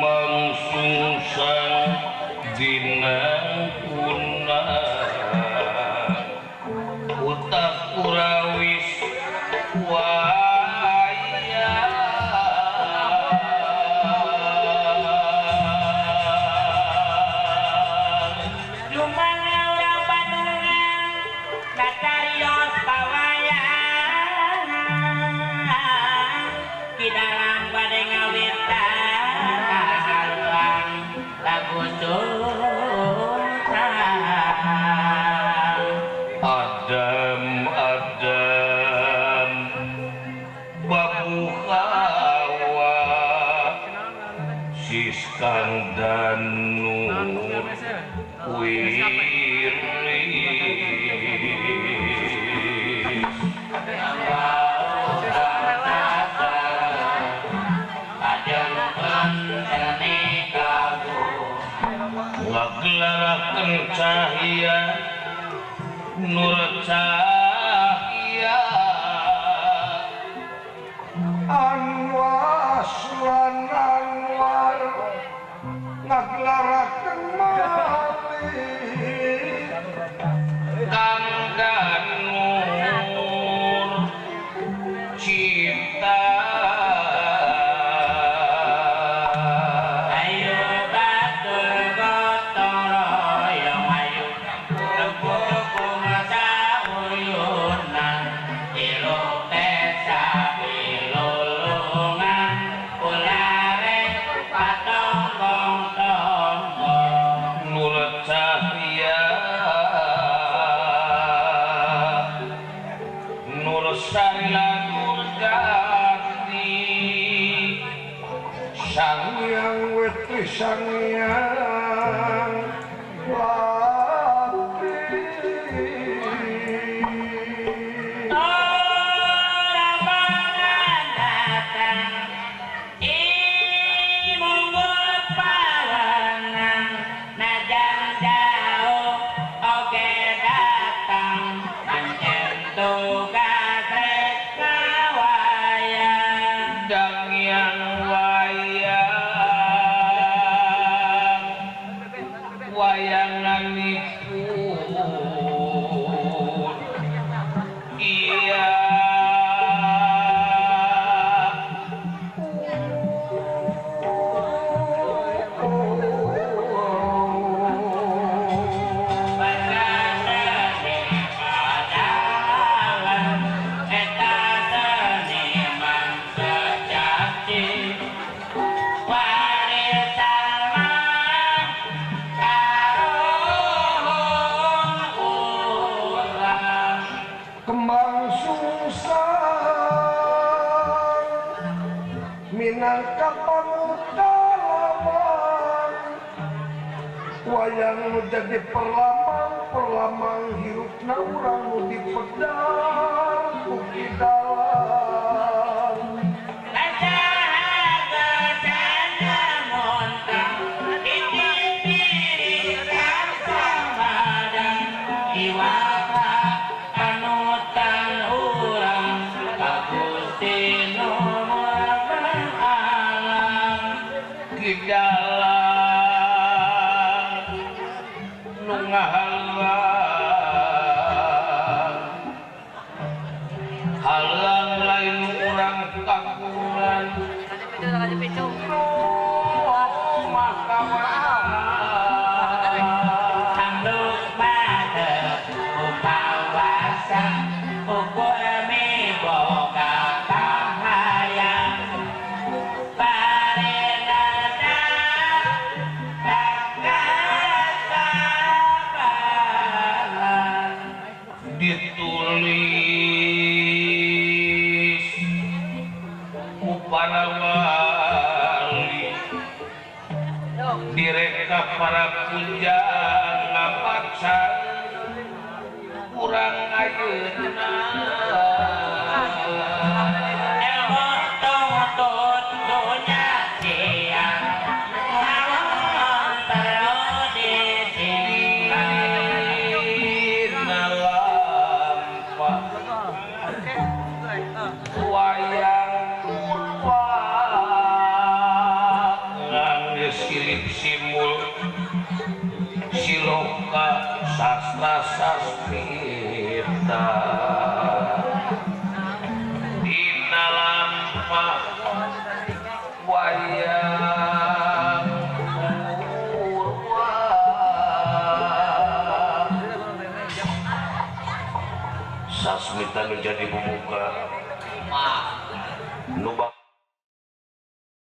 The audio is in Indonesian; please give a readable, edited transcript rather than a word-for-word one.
Mangsungsang dina kuna utak kurawis waya Lumangnya urang Bandungan Natarios pawayan di dalam bade ngawitan haluang lagu Adam babu hawa siskang dan nur wiris ngagelarakeun cahya nur cahya Anwas lan anwar ngagelarakeun malih kang danur cipta ayo batur gotong royong ayo lempung sayunan iluk desa pilulungan ulare patong-tong nur cahya nur sarila nur jati sang yang wetri sangyang lati orang datang munggul pawanang najan jauh oge datang pancen tugas rek ngawayang dang yang wayangan ipun iya kembang susah minangka pangutalaman wayang nu jadi perlamang hirupna urang nu dipedar uki dalam dalam nu halang lain urang kaguran maka Tanduk mata upawasa ukur mi boga kahayang parenada takasabalan ditulis ku para wali direka para pujang ngapaksa kurang ayeuna ilmu tutut dunya siang namun perlu disingkat nalam sasmita dina lampa wayang purwa sasmita menjadi pembuka nubak